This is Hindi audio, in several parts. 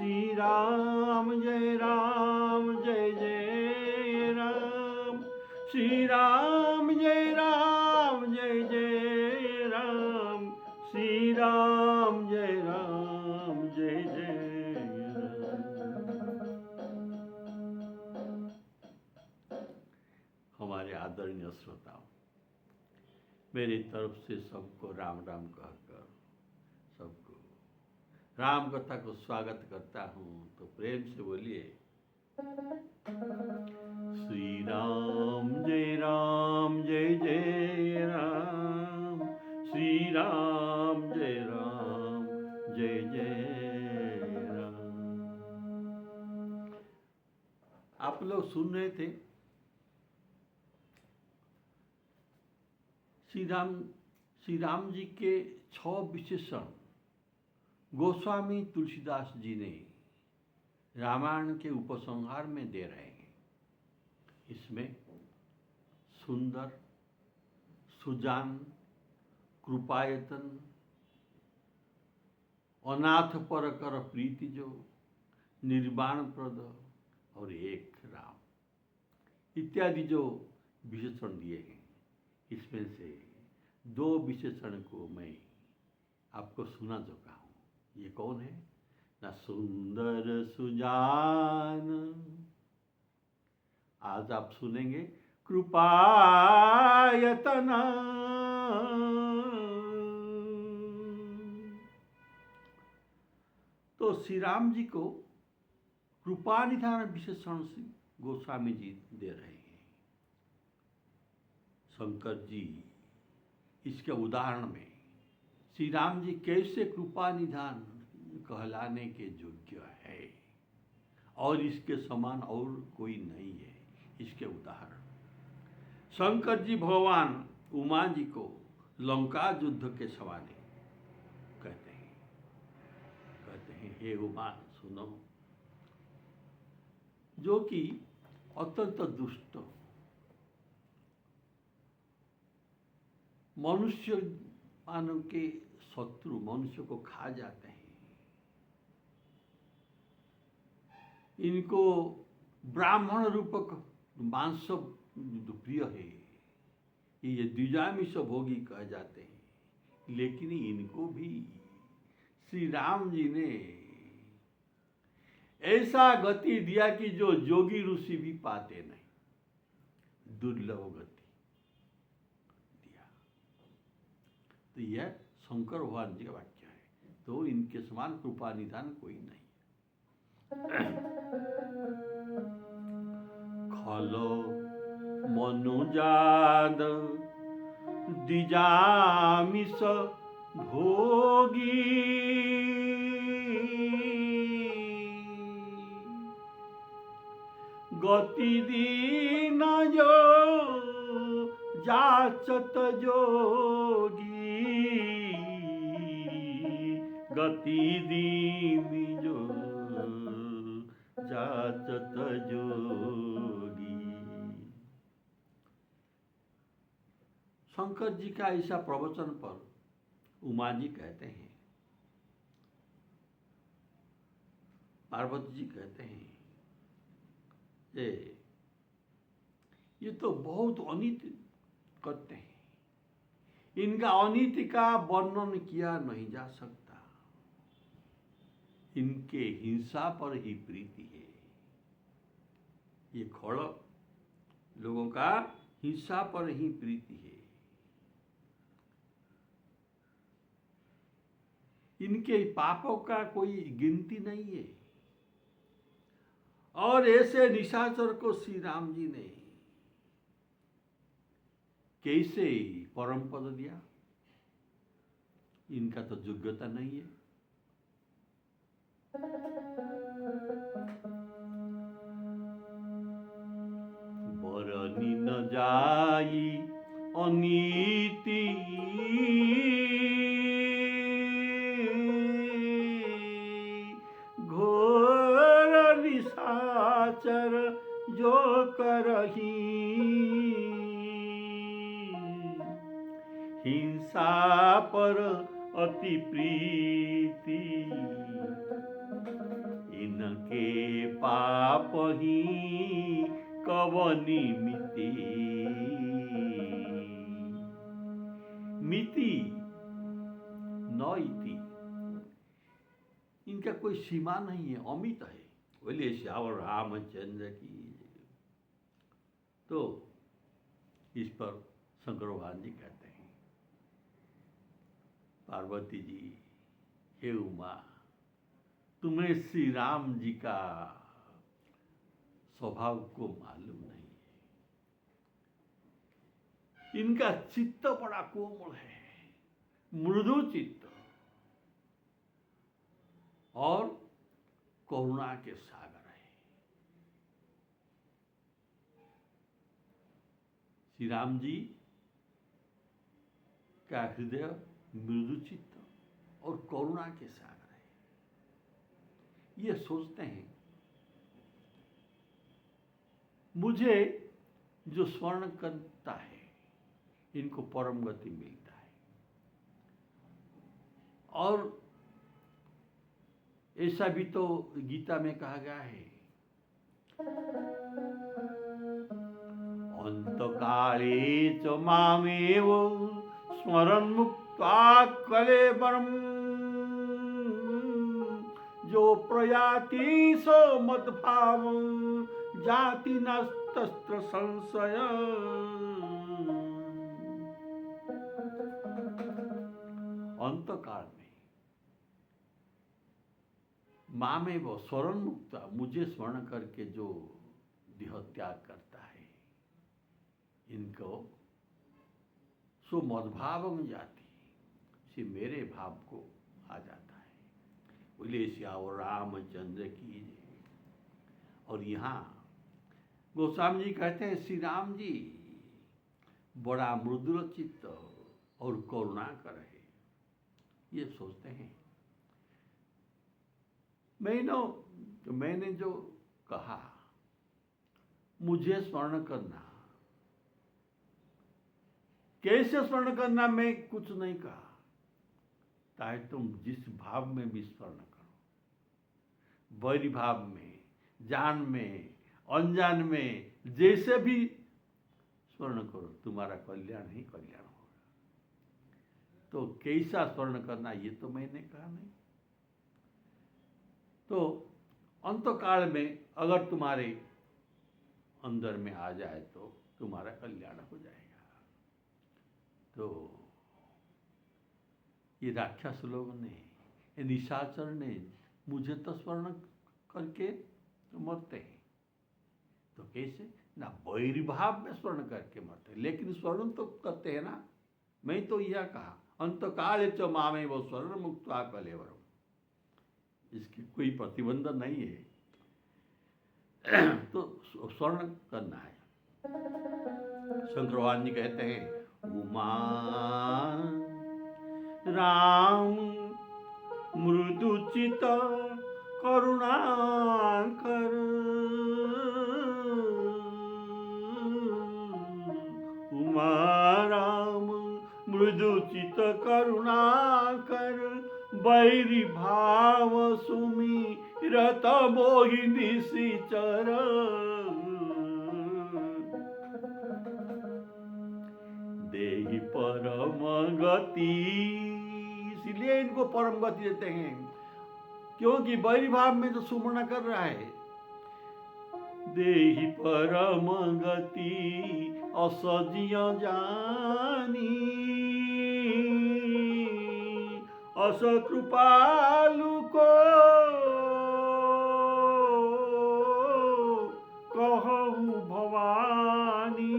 श्री राम जय राम जय जय राम, श्री राम जय राम जय जय राम, श्री राम जय राम जय जय राम। हमारे आदरणीय श्रोताओं, मेरी तरफ से सबको राम राम कहकर सबको राम कथा को स्वागत करता हूँ। तो प्रेम से बोलिए श्री राम जय जय राम, श्री राम जय जय राम। आप लोग सुन रहे थे श्री राम जी के 6 विशेषण गोस्वामी तुलसीदास जी ने रामायण के उपसंहार में दे रहे हैं। इसमें सुंदर, सुजान, कृपायतन, अनाथ पर कर प्रीति जो, निर्वाण प्रद और एक राम इत्यादि जो विशेषण दिए हैं, इसमें से 2 विशेषण को मैं आपको सुना चुका हूँ। ये कौन है ना? सुंदर सुजान। आज आप सुनेंगे कृपायतन। तो श्री राम जी को कृपा निधान विशेषण से गोस्वामी जी दे रहे हैं। शंकर जी इसके उदाहरण में श्री राम जी कैसे कृपा निधान कहलाने के योग्य है और इसके समान और कोई नहीं है, इसके उदाहरण शंकर जी भगवान उमा जी को लंका युद्ध के सवाने कहते हैं हे उमा सुनो, जो कि अत्यंत दुष्ट मनुष्य मानव के शत्रु, मनुष्य को खा जाते हैं। इनको ब्राह्मण रूपक मांस प्रिय है, ये द्विजामिष भोगी कह जाते हैं। लेकिन इनको भी श्री राम जी ने ऐसा गति दिया कि जो योगी ऋषि भी पाते नहीं, दुर्लभ गति दिया। तो यह शंकर भगवान जी का वाक्य है। तो इनके समान कृपा निधान कोई नहीं। खलो मनुजाद द्विजामिष भोगी, गति दीन जो जाचत जोगी, गति दीन जो जाचत जोगी। शंकर जी का ऐसा प्रवचन पर उमा जी कहते हैं, पार्वती जी कहते हैं ये तो बहुत अनीति करते हैं, इनका अनीति का वर्णन किया नहीं जा सकता, इनके हिंसा पर ही प्रीति है। ये खड़ लोगों का हिंसा पर ही प्रीति है। इनके पापों का कोई गिनती नहीं है। और ऐसे निशाचर को श्री राम जी ने कैसे परम पद दिया? इनका तो योग्यता नहीं है। बरनी न जाई अनीति, घोर निशाचर जो करही, हिंसा पर अति प्रीति पाप ही कवनी मिति। मिति न इति, इनका कोई सीमा नहीं है, अमित है। बोले श्यावर रामचंद्र की। तो इस पर शंकर भगवान जी कहते हैं, पार्वती जी, हे उमा, तुम्हें श्री राम जी का स्वभाव को मालूम नहीं है। इनका चित्त बड़ा कोमल है, मृदु चित्त और करुणा के सागर है। श्री राम जी का हृदय मृदु चित्त और करुणा के सागर है। ये सोचते हैं मुझे जो स्मरण करता है इनको परम गति मिलता है। और ऐसा भी तो गीता में कहा गया है, अंतकाले च मामेव स्मरन् मुक्त्वा कलेवरम्, जो प्रयाति सो मद्भावम् जाति नस्तस्त्र संशय। अंतकाल में माँ में वो स्वरण मुक्ता, मुझे स्मरण करके जो देह त्याग करता है, इनको सो मद्भावम जाति, से मेरे भाव को आ जाता है। बोले श्यावर रामचंद्र की। और यहाँ गोस्वामी जी कहते हैं श्री राम जी बड़ा मृदुल चित्त और करुणा कर है। ये सोचते हैं मैंने जो कहा मुझे स्मरण करना, कैसे स्मरण करना, मैं कुछ नहीं कहा, चाहे तुम जिस भाव में भी स्मरण करो, वैरी भाव में, जान में, अनजान में, जैसे भी स्मरण करो, तुम्हारा कल्याण ही कल्याण होगा। तो कैसा स्मरण करना ये तो मैंने कहा नहीं। तो अंतकाल में अगर तुम्हारे अंदर में आ जाए तो तुम्हारा कल्याण हो जाएगा। तो ये राक्षस लोगों ने, ये निशाचर ने मुझे तो स्मरण करके तो मरते हैं, तो कैसे ना वैरी भाव में स्मरण करके मरते हैं, लेकिन स्मरण तो करते हैं ना। मैं तो यह कहा अंतकाल च मामे वो स्वर्ण मुक्त्वा कलेवरम, इसकी कोई प्रतिबंध नहीं है। तो स्वर्ण करना है। शंकर भगवान जी कहते हैं उमा राम मृदुचित करुणाकर, उमा राम मृदुचित करुणाकर, बैरी भाव सुमिरत मोहिनी निशिचर। देहि परम गति, इसलिए इनको परम गति देते हैं, क्योंकि बैरी भाव में जो सुमरण कर रहा है। देहि परम गति असजिय जानी, अस कृपालु को कहूँ भवानी।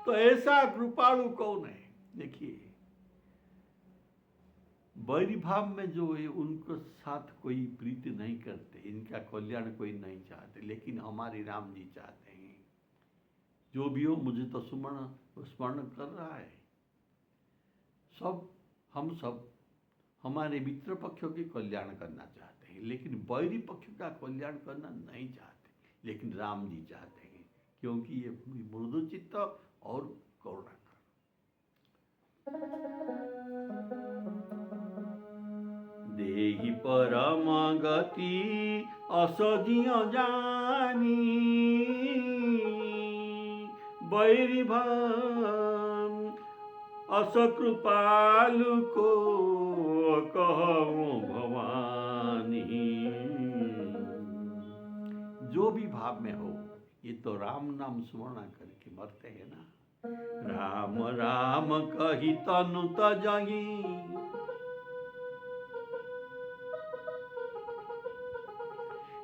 तो ऐसा कृपालु कौन है? देखिए, बैरी भाव में जो है उनको साथ कोई प्रीति नहीं करते, इनका कल्याण कोई नहीं चाहते, लेकिन हमारे राम जी चाहते हैं। जो भी हो मुझे तो स्मरण कर रहा है। हम सब हमारे मित्र पक्षों के कल्याण करना चाहते हैं, लेकिन बैरी पक्ष का कल्याण करना नहीं चाहते, लेकिन राम जी चाहते हैं, क्योंकि ये मृदु चित्त और करुणाकर। देहि परम गति असजियो जानी, बैरी भान अस कृपालु को कहूँ भवानी। जो भी भाव में हो, ये तो राम नाम स्मरण करके मरते हैं ना। राम राम कही तनु तजही,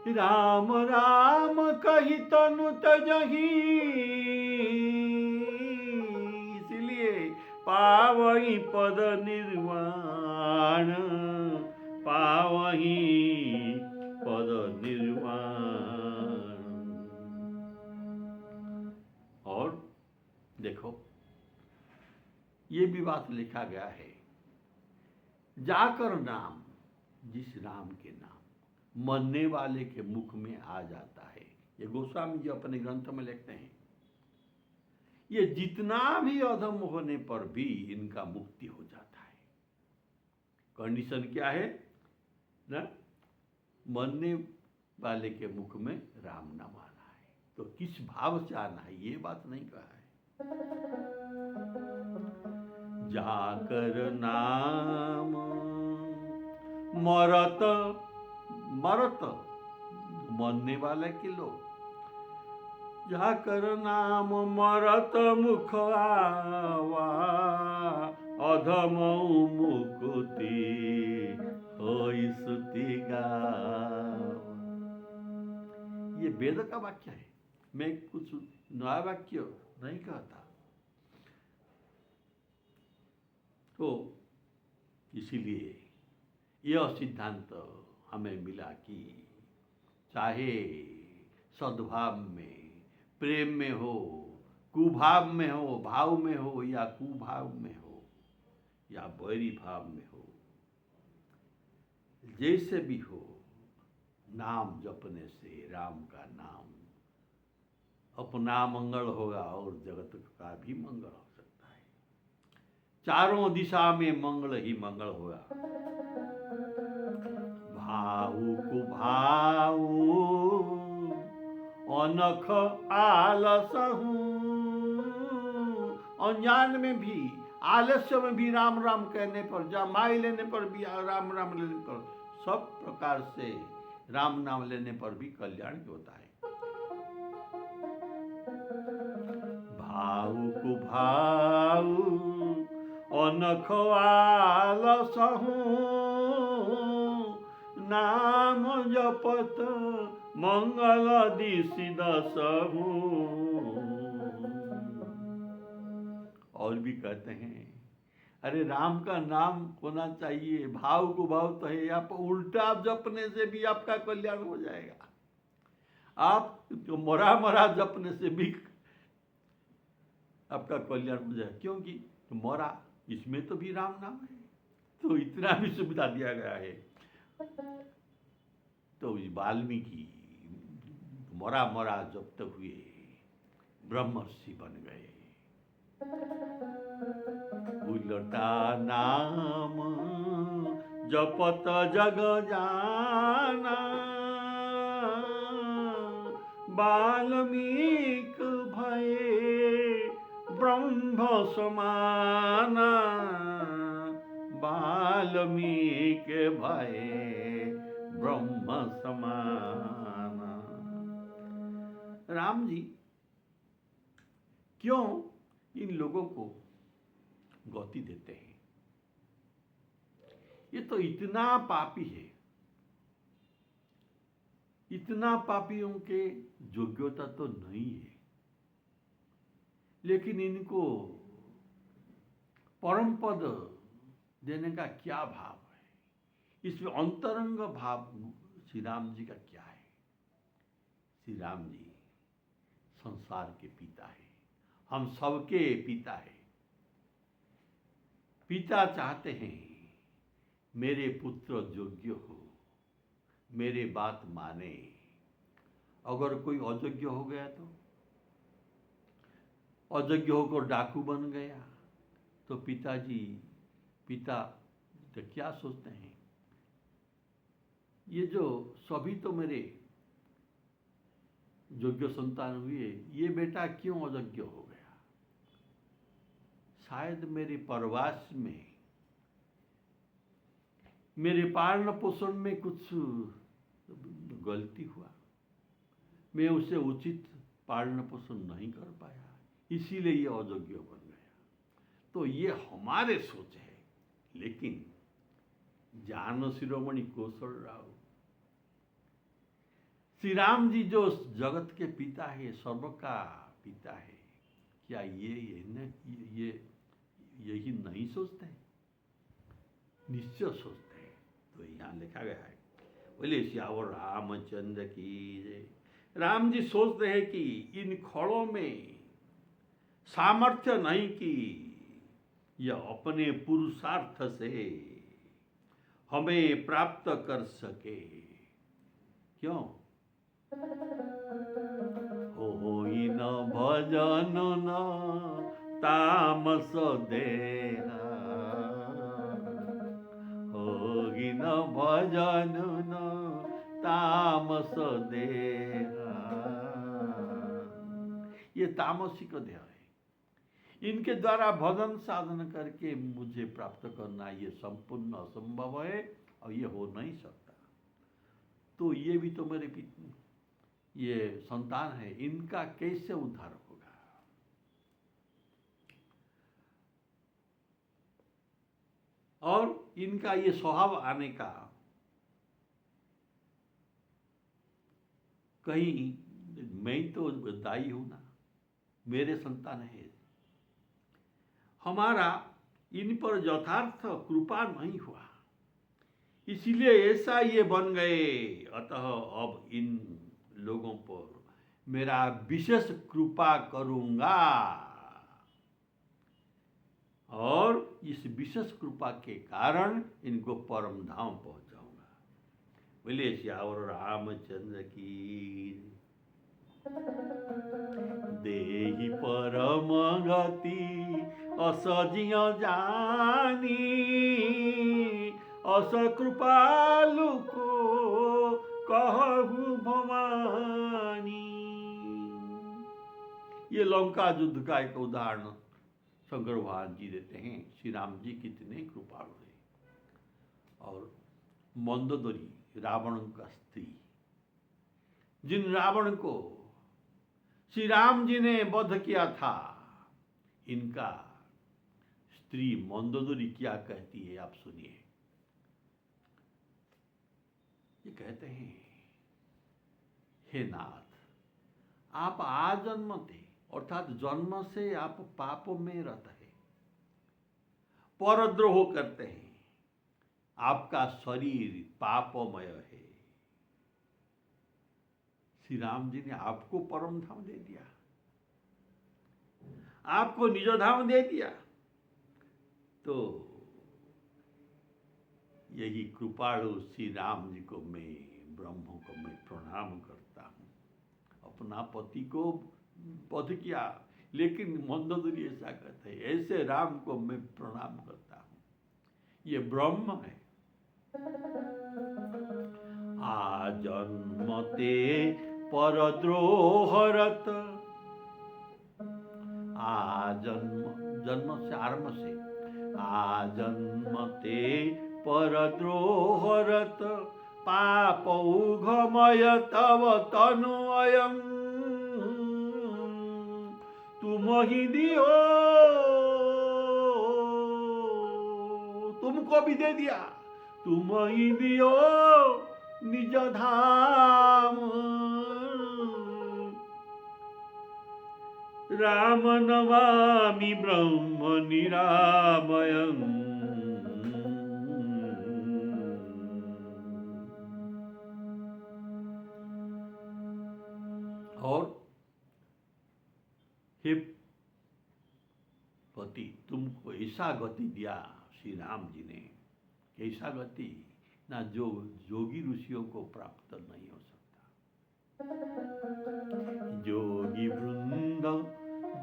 राम राम कही तनु तजही, इसलिए पावही पद निर्वाण, पावही पद निर्वाण। और देखो ये भी बात लिखा गया है, जाकर नाम, जिस राम के नाम मरने वाले के मुख में आ जाता है। ये गोस्वामी जी अपने ग्रंथ में लिखते हैं, ये जितना भी अधम होने पर भी इनका मुक्ति हो जाता है। कंडीशन क्या है ना, मरने वाले के मुख में राम नाम आना है। तो किस भाव से आना है ये बात नहीं कहा है। जाकर नाम मरत, मरत मरने वाले के लोग, जाकर नाम मरत मुख आवा, अधम मुक्ति होई स्तुति गावा। ये वेद का वाक्य है, मैं कुछ नया वाक्य नहीं कहता। तो इसीलिए यह सिद्धांत हमें मिला कि चाहे सद्भाव में, प्रेम में हो, कुभाव में हो, भाव में हो या कुभाव में हो या बैरी भाव में हो, जैसे भी हो, नाम जपने से राम का नाम अपना मंगल होगा और जगत का भी मंगल हो सकता है। चारों दिशा में मंगल ही मंगल होगा। भाऊ कुभाऊ अनख आलसहू, अनजान में भी, आलस्य में भी राम राम कहने पर, जमाई लेने पर भी राम राम लेने पर, सब प्रकार से राम नाम लेने पर भी कल्याण होता है। भाऊ कुभाऊ अनख आलसहू, नाम जपत मंगल दिशि दसहू। और भी कहते हैं, अरे राम का नाम होना चाहिए, भाव को भाव तो है, आप उल्टा जपने से भी आपका कल्याण हो जाएगा। आप तो मरा मरा जपने से भी आपका कल्याण हो जाएगा, क्योंकि तो मरा इसमें तो भी राम नाम है, तो इतना भी सुविधा दिया गया है। तो वाल्मीकि मरा मरा जपते हुए ब्रह्मर्षि बन गए। उलटा नाम जपत जग जाना, वाल्मीकि भये ब्रह्म समाना, वाल्मीकि भये ब्रह्म समाना। राम जी क्यों इन लोगों को गति देते हैं? ये तो इतना पापी है, इतना पापियों के योग्यता तो नहीं है, लेकिन इनको परम पद देने का क्या भाव है? इसमें अंतरंग भाव श्री राम जी का क्या है? श्री राम जी संसार के पिता है, हम सबके पिता है। पिता चाहते हैं मेरे पुत्र योग्य हो, मेरे बात माने। अगर कोई अयोग्य हो गया तो, अयोग्य होकर डाकू बन गया तो पिता तो क्या सोचते हैं? ये जो सभी तो मेरे योग्य संतान हुए, ये बेटा क्यों अयोग्य हो गया? शायद मेरे परवास में, मेरे पालन पोषण में कुछ गलती हुआ, मैं उसे उचित पालन पोषण नहीं कर पाया, इसीलिए ये अयोग्य बन गया। तो ये हमारे सोच है। लेकिन ज्ञान शिरोमणि कौशल राव, श्री राम जी जो जगत के पिता है, सर्व का पिता है, क्या ये यही नहीं सोचते? निश्चय सोचते हैं। तो यहाँ लिखा गया है, बोले श्यावर रामचंद्र की जय। राम जी सोचते हैं कि इन खड़ों में सामर्थ्य नहीं कि यह अपने पुरुषार्थ से हमें प्राप्त कर सके। क्यों? होई न भजन न तामस देहा, होई न भजन न तामस देहा। ये तामसिक देह है। इनके द्वारा भजन साधन करके मुझे प्राप्त करना ये संपूर्ण असंभव है और ये हो नहीं सकता। तो ये भी तो मेरे ये संतान है, इनका कैसे उद्धार होगा? और इनका ये स्वभाव आने का कहीं मैं तो दायी हूं ना, मेरे संतान है। हमारा इन पर यथार्थ कृपा नहीं हुआ, इसीलिए ऐसा ये बन गए। अतः अब इन लोगों पर मेरा विशेष कृपा करूंगा और इस विशेष कृपा के कारण इनको परम धाम पहुंचाऊंगा। बोले श्यावर रामचंद्र की। देहि परम गति असजिय जानी, अस कृपालु को कहु भवानी। ये लंका युद्ध का एक उदाहरण शंकर भगवान जी देते हैं। श्री राम जी कितने कृपालु हैं। और मंदोदरी रावण का स्त्री, जिन रावण को श्री राम जी ने वध किया था, इनका स्त्री मंदोदरी क्या कहती है आप सुनिए। ये कहते हैं, हे नाथ, आप आजन्म थे, अर्थात जन्म से आप पापों में रहते हैं, परद्रोह करते हैं, आपका शरीर पापमय है। श्री राम जी ने आपको परम धाम दे दिया, आपको निज धाम दे दिया। तो यही कृपालु श्री राम जी को मैं, ब्रह्म को मैं प्रणाम करता हूँ। अपना पति को वध किया, लेकिन मंदोदरी ऐसा कहते हैं, ऐसे राम को मैं प्रणाम करता हूँ। ये ब्रह्म है। आजन्मते परद्रोहरत, जन्म से, आरंभ से, आजन्मते परद्रोहरत पापौघमय तव तनु अयं, तुम ही दियो, तुमको भी दे दिया, तुम ही दियो निज धाम। राम नमामि ब्रह्म निरामयम्। और हे पति, तुमको ऐसा गति दिया श्री राम जी ने, कैसा गति ना जो योगी ऋषियों को प्राप्त नहीं हो सकता। योगी वृंद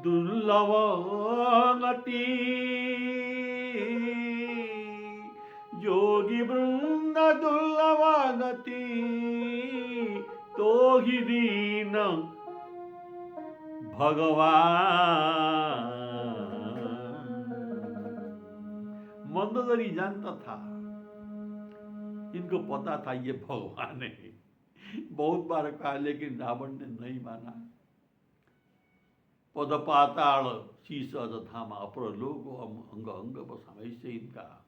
दुर्लभ गति, योगी वृंद दुर्लभ गति, ही दीन भगवान। मंदोदरी जानता था, इनको पता था ये भगवान है, बहुत बार कहा, लेकिन रावण ने नहीं माना। पद पाताल शीश अधधामा अपर लोग अंग अंग बसाम, ऐसे इनका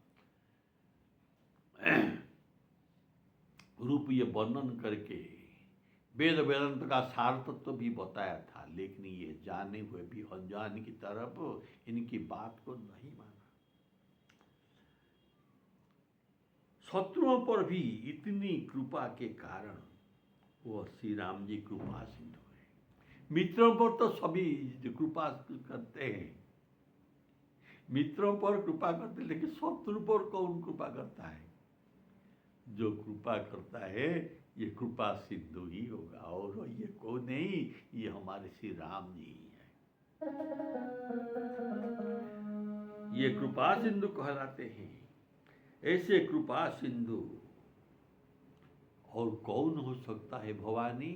रूप ये वर्णन करके वेद वेदांत का सार तत्व भी बताया था, लेकिन ये जाने हुए भी अनजान की तरफ इनकी बात को नहीं माना। शत्रुओं पर भी इतनी कृपा के कारण वो श्री राम जी कृपा सिंधु है। मित्रों पर तो सभी कृपा करते हैं, मित्रों पर कृपा करते, लेकिन शत्रु पर कौन कृपा करता है? जो कृपा करता है ये कृपा सिंधु ही होगा, और ये कौन नहीं, ये हमारे श्री राम जी ही है। ये कृपा सिंधु कहलाते हैं। ऐसे कृपा सिंधु और कौन हो सकता है भवानी?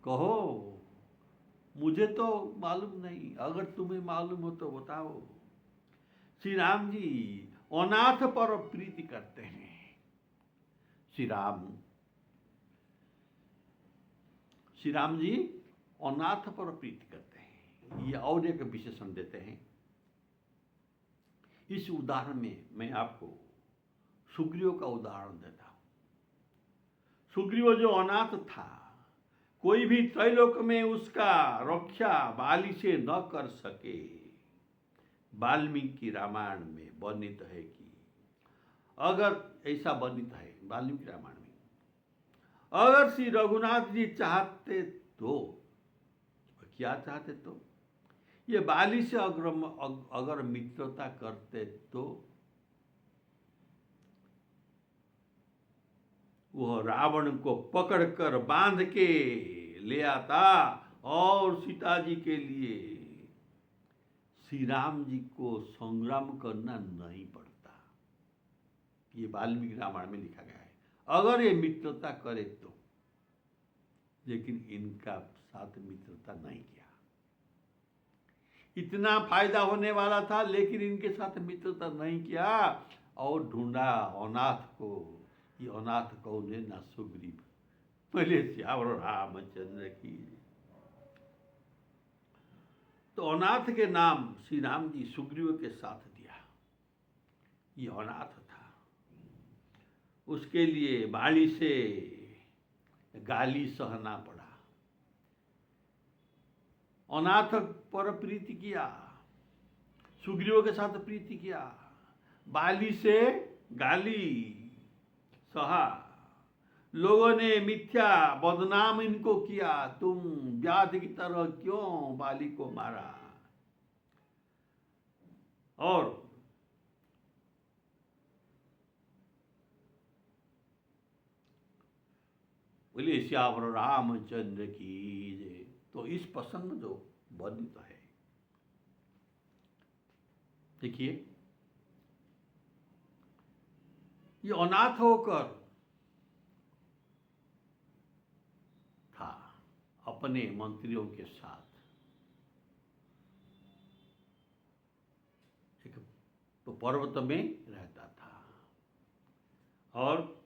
कहो, मुझे तो मालूम नहीं, अगर तुम्हें मालूम हो तो बताओ। श्री राम जी अनाथ पर प्रीति करते हैं। श्री राम जी अनाथ पर प्रीति करते हैं। ये और एक विशेषण देते हैं। इस उदाहरण में मैं आपको सुग्रीव का उदाहरण देता हूं। सुग्रीव जो अनाथ था, कोई भी त्रैलोक में उसका रक्षा बाली से न कर सके। वाल्मीकि रामायण में वर्णित है कि अगर ऐसा वर्णित है वाल्मीकि रामायण में, अगर श्री रघुनाथ जी चाहते तो, क्या चाहते तो, ये बाली से अगर मित्रता करते तो वह रावण को पकड़कर बांध के ले आता और सीता जी के लिए श्री राम जी को संग्राम करना नहीं पड़ता। ये वाल्मीकि रामायण में लिखा गया है, अगर ये मित्रता करे तो। लेकिन इनका साथ मित्रता नहीं किया। इतना फायदा होने वाला था, लेकिन इनके साथ मित्रता नहीं किया और ढूंढा अनाथ को। ये अनाथ कौन है? ना सुग्रीव। पहले श्यावर रामचंद्र की। तो अनाथ के नाम श्री राम जी सुग्रीव के साथ दिया। ये अनाथ था, उसके लिए बाली से गाली सहना पड़ा। अनाथ पर प्रीति किया, सुग्रीव के साथ प्रीति किया, बाली से गाली सहा। लोगों ने मिथ्या बदनाम इनको किया, तुम व्याध की तरह क्यों बाली को मारा। और बोले श्यावर रामचंद्र की जय। तो इस प्रसंग जो वर्णित है, देखिए, ये अनाथ होकर था अपने मंत्रियों के साथ। एक तो पर्वत में रहता था और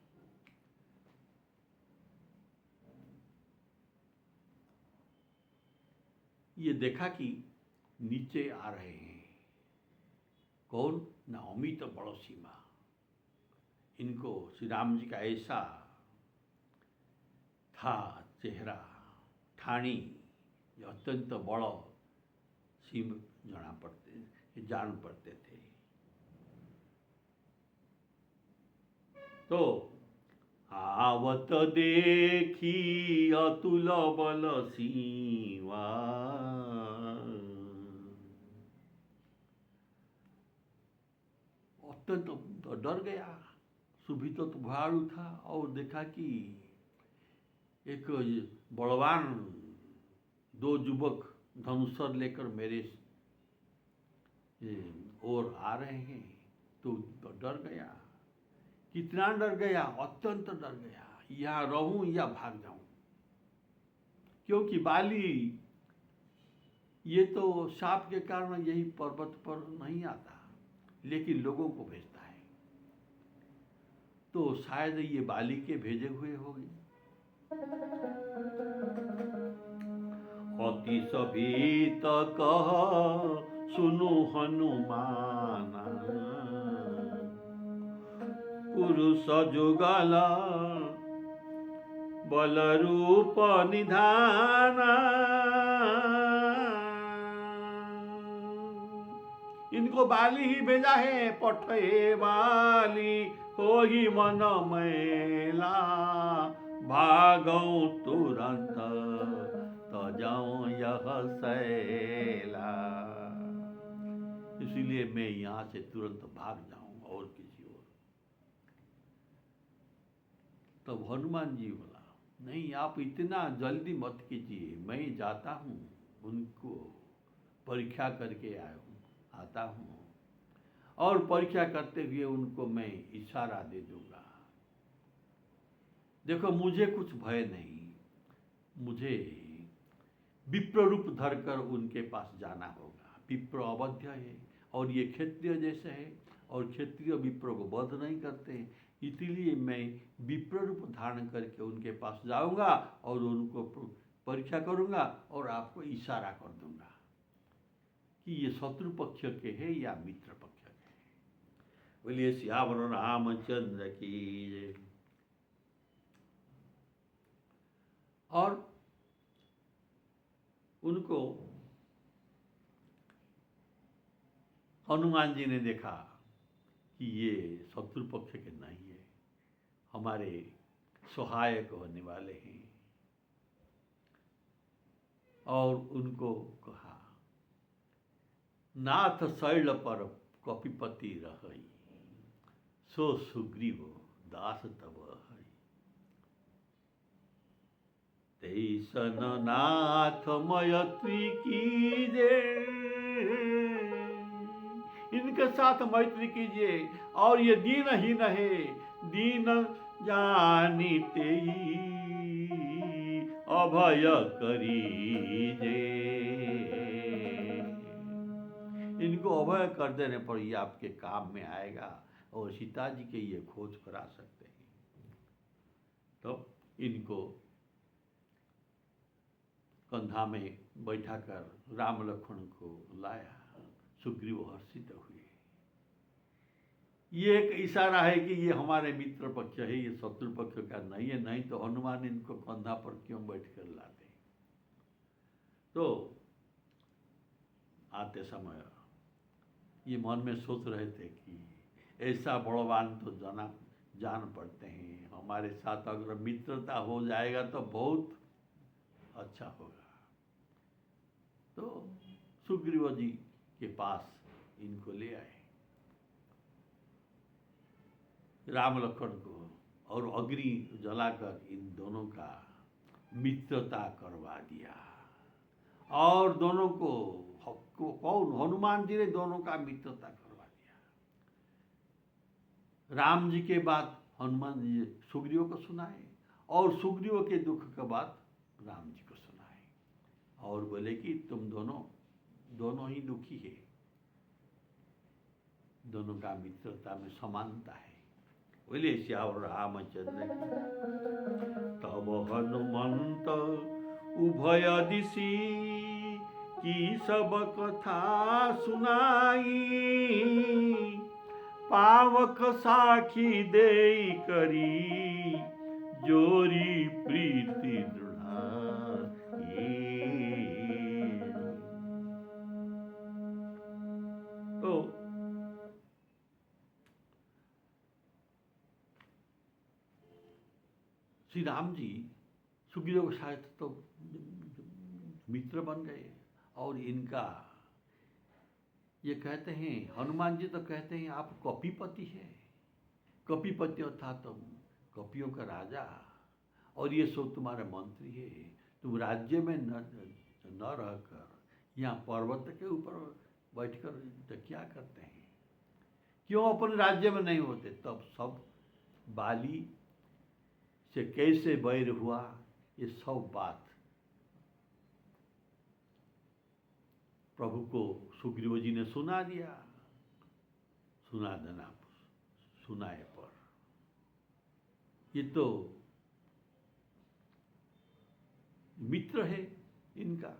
ये देखा कि नीचे आ रहे हैं कौन? ना अमित बड़ोसी माँ। इनको श्री राम जी का ऐसा था चेहरा, ठाणी, अत्यंत बड़ सीम जान पड़ते थे। तो आवत देखी अतुल बल सीवा, अत्यंत डर गया। सुभी तो भयालु था और देखा कि एक बलवान दो युवक धनुषर लेकर मेरे ओर आ रहे हैं, तो डर गया। कितना डर गया? अत्यंत डर गया। यहाँ रहूं या भाग जाऊं। क्योंकि बाली ये तो शाप के कारण यही पर्वत पर नहीं आता, लेकिन लोगों को भेजता है। तो शायद ये बाली के भेजे हुए होंगे। अति सभी कह सुनु हनुमान, पुरुष जुगल बल रूप निधान। इनको बाली ही भेजा है, पठे बाली हो ही मन मैला, भागौ तुरंत तजाऊं यह सैला। इसीलिए मैं यहाँ से तुरंत भाग जाऊं और किसी ओर। तब हनुमान जी बोला, नहीं आप इतना जल्दी मत कीजिए, मैं जाता हूँ, उनको परीक्षा करके आता हूँ, और परीक्षा करते हुए उनको मैं इशारा दे दूंगा। देखो मुझे कुछ भय नहीं, मुझे विप्र रूप धरकर उनके पास जाना होगा। विप्र अवध्य है और ये क्षत्रिय जैसे है, और क्षत्रिय विप्र को वध नहीं करते, इसलिए मैं विप्र रूप धारण करके उनके पास जाऊंगा और उनको परीक्षा करूंगा और आपको इशारा कर दूंगा कि ये शत्रु पक्ष के है या मित्र पक्ष के है। बोलिए सियावर रामचंद्र की जय। और उनको हनुमान जी ने देखा कि ये शत्रु पक्ष के नहीं है, हमारे सहायक होने वाले हैं, और उनको कहा, नाथ शैल पर कपिपति रहई, सो सुग्रीव दास तब है। तेसन नाथ मैत्री कीजिए, इनके साथ मैत्री कीजिए, और ये दीनहीन है, दीन जानी तेई अभय करीजे। इनको अभय कर देने पर ये आपके काम में आएगा और सीता जी के ये खोज करा सकते हैं। तो इनको कंधा में बैठाकर राम लक्ष्मण को लाया। सुग्रीव हर्षित हुए। ये एक इशारा है कि ये हमारे मित्र पक्ष है, ये शत्रु पक्ष का नहीं है, नहीं तो हनुमान इनको कंधा पर क्यों बैठ कर लाते। तो आते समय ये मन में सोच रहे थे कि ऐसा बड़वान तो जान पड़ते हैं, हमारे साथ अगर मित्रता हो जाएगा तो बहुत अच्छा होगा। तो सुग्रीव जी के पास इनको ले आए, राम लक्ष्मण को, और अग्नि जलाकर इन दोनों का मित्रता करवा दिया। और दोनों को कौन, हनुमान जी ने दोनों का मित्रता करवा दिया। राम जी के बाद हनुमान जी सुग्रीव को सुनाए, और सुग्रीव के दुख के बाद राम जी को सुनाए, और बोले कि तुम दोनों ही दुखी है, दोनों का मित्रता में समानता है। बोले श्यावर रामचंद्र तब हनुमंत उभय दिशि की सब कथा सुनाई, पावक साखी दे करी जोरी प्रीति दृढ़ाई। तो श्री राम जी सुग्रीव के साथ तो मित्र बन गए, और इनका ये कहते हैं, हनुमान जी तो कहते हैं आप कपिपति हैं, कपिपति अर्थात तुम कपियों का राजा, और ये सब तुम्हारे मंत्री है, तुम राज्य में न रहकर यहाँ पर्वत के ऊपर बैठकर तो क्या करते हैं, क्यों अपने राज्य में नहीं होते। तब सब बाली से कैसे बैर हुआ ये सब बात प्रभु को सुग्रीव जी ने सुना दिया। सुना देना, सुनाए पर ये तो मित्र है इनका।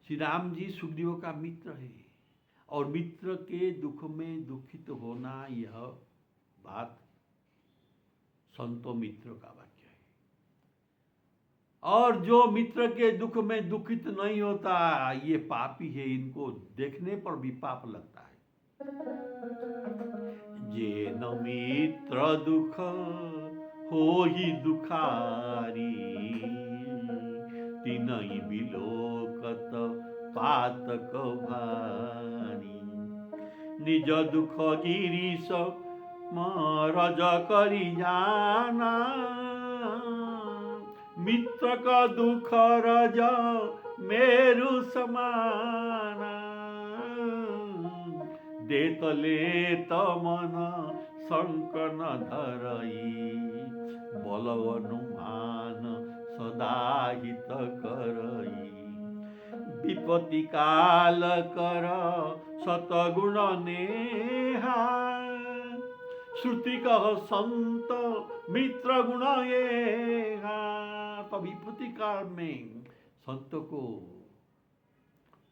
श्री राम जी सुग्रीव का मित्र है और मित्र के दुख में दुखित होना, यह बात संतो मित्र का वाक्य है। और जो मित्र के दुख में दुखित नहीं होता, ये पापी है, इनको देखने पर भी पाप लगता है। जे न मित्र दुख हो ही दुखारी, तिनहि बिलोकत पातक भारी। निज दुख गिरीश मरज करी जाना, मित्र का दुख रज मेरु समाना। देत लेत मन संकन धरई, बल अनुमान सदा हित करई। विपत्ति काल कर सतगुण नेहा, श्रुति कह संत मित्र गुण येहा। तो विपत्ति काल में संतों को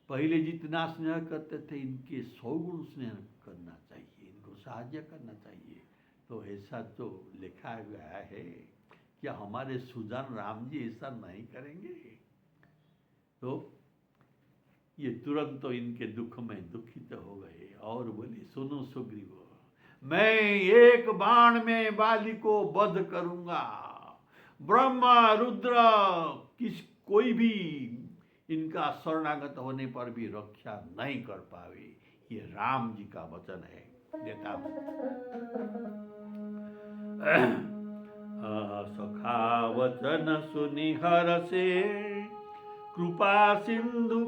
पहले जितना स्नेह करते थे, इनके 100 गुण स्नेह करना चाहिए, इनको साहाय्य करना चाहिए। तो ऐसा तो लिखा गया है, क्या हमारे सुजान राम जी ऐसा नहीं करेंगे? तो ये तुरंत तो इनके दुख में दुखित हो गए और बोले, सुनो सुग्रीव, मैं एक बाण में बाली को वध करूंगा। ब्रह्मा रुद्र कोई भी इनका शरणागत होने पर भी रक्षा नहीं कर पावे। ये राम जी का वचन है। देता सखा वचन सुनि हर्षे, कृपा सिंधु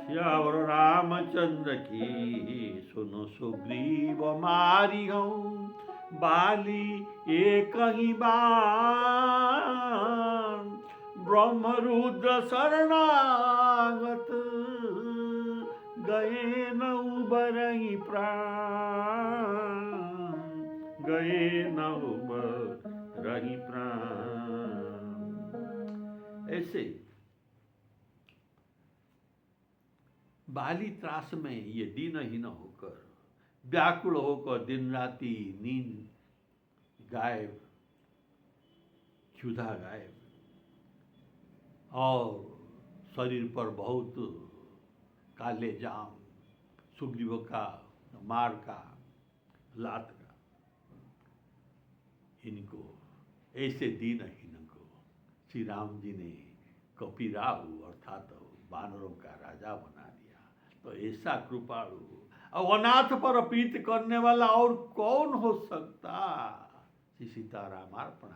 श्यावर रामचंद्र की। सुनो सुग्रीव मारी हूँ बाली एक ही बाण, ब्रह्म रुद्र शरणागत गए न उबरहि प्राण, गए न उबरहि प्राण। ऐसे बाली त्रास में ये दीनहीन होकर, व्याकुल होकर दिन राति नींद गायब, क्षुधा गायब, और शरीर पर बहुत काले जाम, सुग्रीव का मार का, लात का, इनको ऐसे दीनहीन को श्री राम जी ने कपिराहु अर्थात वानरों का राजा बना दिया। तो ऐसा कृपालु और अनाथ पर प्रीत करने वाला और कौन हो सकता? श्री सीताराम अर्पण।